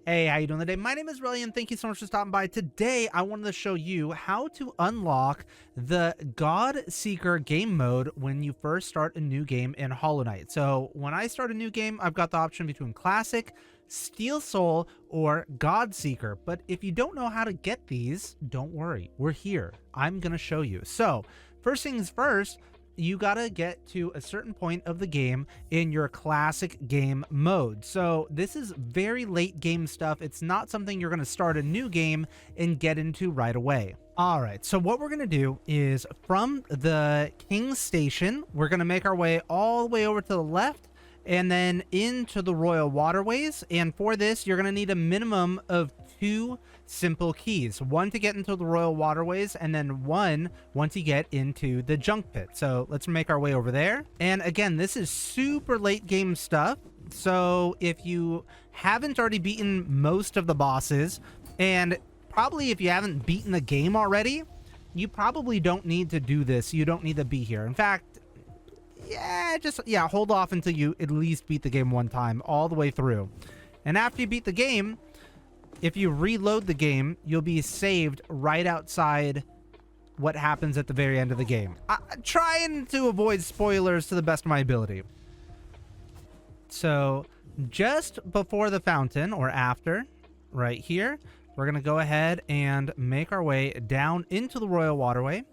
Hey, how you doing today? My name is Relyea, and thank you so much for stopping by. Today, I wanted to show you how to unlock the Godseeker game mode when you first start a new game in Hollow Knight. So when I start a new game, I've got the option between Classic, Steel Soul, or Godseeker. But if you don't know how to get these, don't worry. We're here. I'm going to show you. So first things first, you gotta get to a certain point of the game in your classic game mode. So this is very late game stuff. It's not something you're gonna start a new game and get into right away. All right, so what we're gonna do is from the King's Station, we're gonna make our way all the way over to the left and then into the Royal Waterways. And for this, you're gonna need a minimum of 2 simple keys, one to get into the Royal Waterways and then one once you get into the junk pit. So let's make our way over there. And again, this is super late game stuff, so if you haven't already beaten most of the bosses, and probably if you haven't beaten the game already, you probably don't need to do this. You don't need to be here. In fact, yeah, hold off until you at least beat the game one time all the way through. And after you beat the game, if you reload the game, you'll be saved right outside what happens at the very end of the game. I'm trying to avoid spoilers to the best of my ability. So just before the fountain, or after, right here, we're going to go ahead and make our way down into the Royal Waterway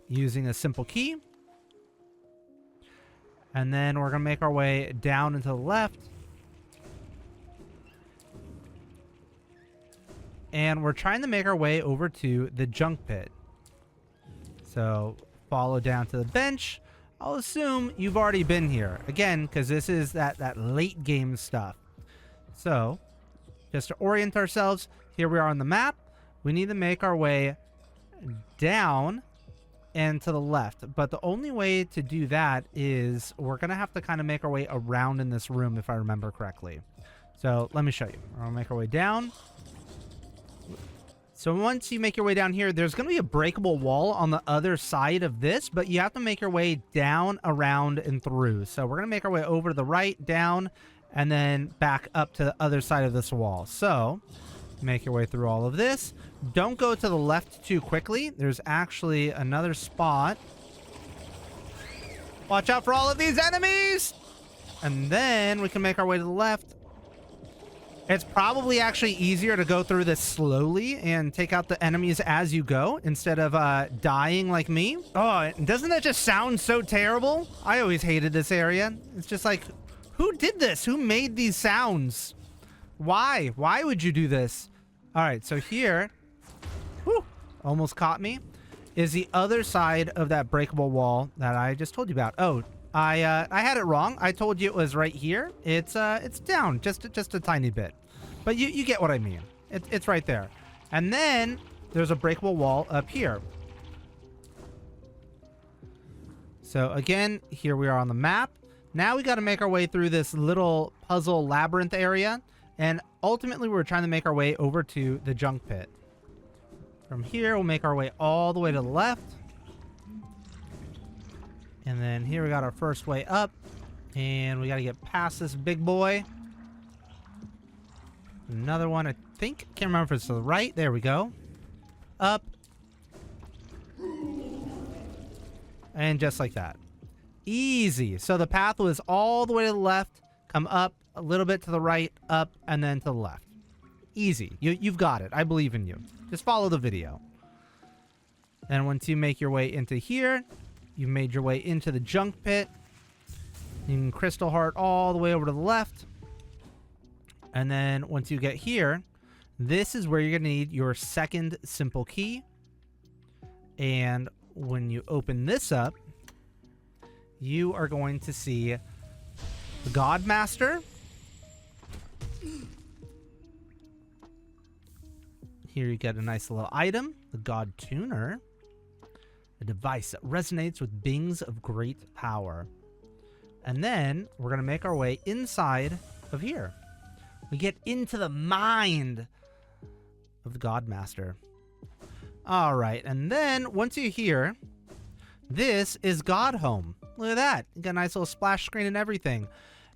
using a simple key. And then we're going to make our way down into the left. And we're trying to make our way over to the junk pit. So follow down to the bench. I'll assume you've already been here. Again, because this is that late game stuff. So just to orient ourselves, here we are on the map. We need to make our way down and to the left. But the only way to do that is we're going to have to kind of make our way around in this room, if I remember correctly. So let me show you. We're going to make our way down. So once you make your way down here, there's going to be a breakable wall on the other side of this, but you have to make your way down, around, and through. So we're going to make our way over to the right, down, and then back up to the other side of this wall. So make your way through all of this. Don't go to the left too quickly. There's actually another spot. Watch out for all of these enemies! And then we can make our way to the left. It's probably actually easier to go through this slowly and take out the enemies as you go instead of dying like me. Oh, doesn't that just sound so terrible? I always hated this area. It's just like, who did this? Who made these sounds? Why? Why would you do this? All right, so here, whew, almost caught me, is the other side of that breakable wall that I just told you about. Oh, I had it wrong. I told you it was right here. It's down just a tiny bit, but you get what I mean. It's right there. And then there's a breakable wall up here. So again, here we are on the map. Now we got to make our way through this little puzzle labyrinth area, and ultimately we're trying to make our way over to the junk pit. From here, we'll make our way all the way to the left. And then here we got our first way up, and we got to get past this big boy. Another one, I think. Can't remember if it's to the right. There we go. Up. And just like that. Easy. So the path was all the way to the left, come up a little bit to the right, up, and then to the left. Easy. You've got it. I believe in you. Just follow the video. And once you make your way into here, you made your way into the junk pit. You can crystal heart all the way over to the left. And then once you get here, this is where you're going to need your second simple key. And when you open this up, you are going to see the God Master. Here you get a nice little item, the God Tuner. A device that resonates with beings of great power. And then we're going to make our way inside of here. We get into the mind of the God Master. All right, and then once you're here, this is Godhome. Look at that. You got a nice little splash screen and everything.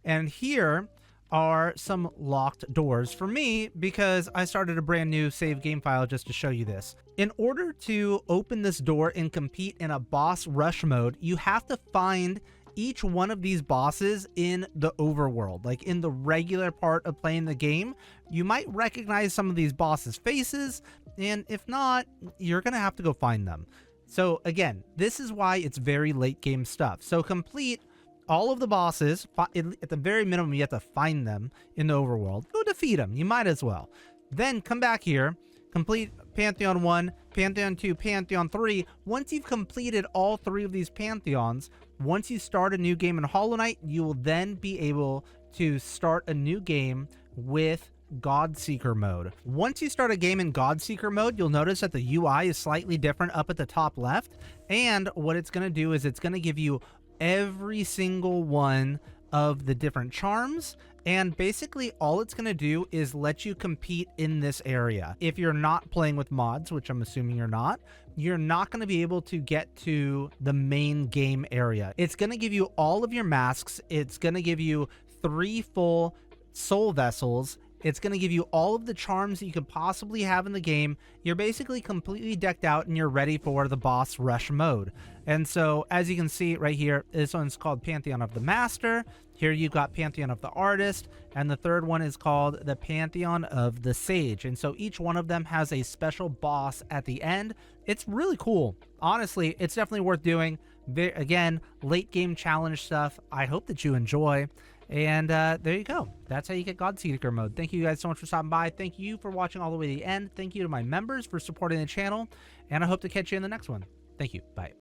And here are some locked doors for me because I started a brand new save game file just to show you this. In order to open this door and compete in a boss rush mode, you have to find each one of these bosses in the overworld. Like in the regular part of playing the game, you might recognize some of these bosses' faces, and if not, you're gonna have to go find them. So again, this is why it's very late game stuff. So complete all of the bosses. At the very minimum, you have to find them in the overworld. Go defeat them. You might as well. Then come back here, complete Pantheon 1, Pantheon 2, Pantheon 3. Once you've completed all 3 of these Pantheons, once you start a new game in Hollow Knight, you will then be able to start a new game with Godseeker Mode. Once you start a game in Godseeker Mode, you'll notice that the UI is slightly different up at the top left. And what it's going to do is it's going to give you every single one of the different charms, and basically all it's going to do is let you compete in this area. If you're not playing with mods, which I'm assuming you're not going to be able to get to the main game area. It's going to give you all of your masks. It's going to give you 3 full soul vessels. It's going to give you all of the charms that you could possibly have in the game. You're basically completely decked out and you're ready for the boss rush mode. And so as you can see right here, this one's called Pantheon of the Master. Here you've got Pantheon of the Artist, and the third one is called the Pantheon of the Sage. And so each one of them has a special boss at the end. It's really cool. Honestly, it's definitely worth doing. Again, late game challenge stuff. I hope that you enjoy. And there you go. That's how you get Godseeker Mode. Thank you guys so much for stopping by. Thank you for watching all the way to the end. Thank you to my members for supporting the channel. And I hope to catch you in the next one. Thank you. Bye.